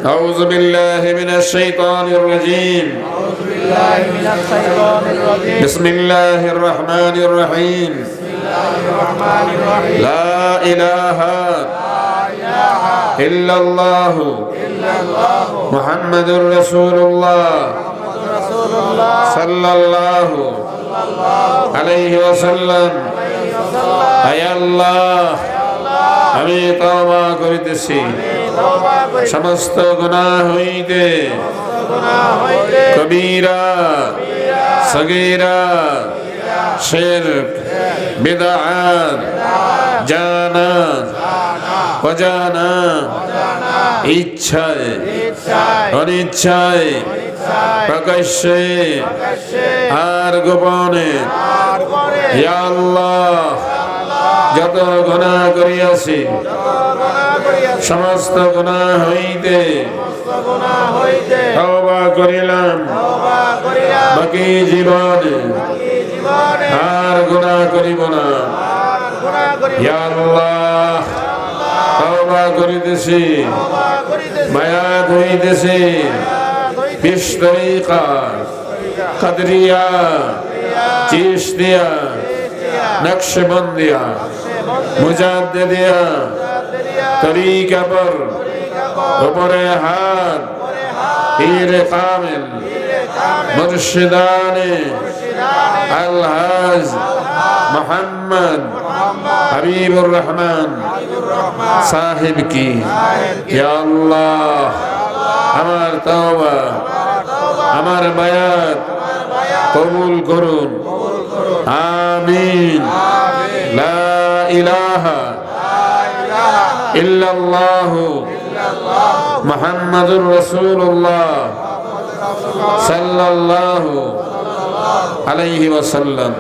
أعوذ بالله من الشيطان الرجيم بسم الله الرحمن الرحيم لا إله إلا الله محمد رسول الله صلى الله عليه وسلم আয় আল্লাহ আমি তওবা করিতেছি সমস্ত গুনাহ হইতে কবীরা সগীরা শিরক বিদআত জানা অজানা ইচ্ছায় অনিচ্ছায় প্রকাশ্যে আর গোপনে ইয়া আল্লাহ যত গুনাহ করিয়াছি সমস্ত গুনাহ হইতে তওবা করিলাম বাকি জীবনে আর গুনাহ করিব না ইয়া আল্লাহ তওবা করিতেছি বায়াত হইতেছি বিশ তরিকা কাদরিয়া চিশতিয়া নকশবন্দিয়া মুজাদ্দিদিয়া তরিকা पर উপরে হাত পীর কামিল মুর্শিদানে আলহাজ মোহাম্মদ হাবিবুর রহমান সাহিব কি ইয়া আল্লাহ আমার তওবা আমার বায়াত কবুল করুন আমিন লা ইলাহা ইল্লাল্লাহ মুহাম্মাদুর রাসূলুল্লাহ সাল্লাল্লাহু আলাইহি ওয়াসাল্লাম।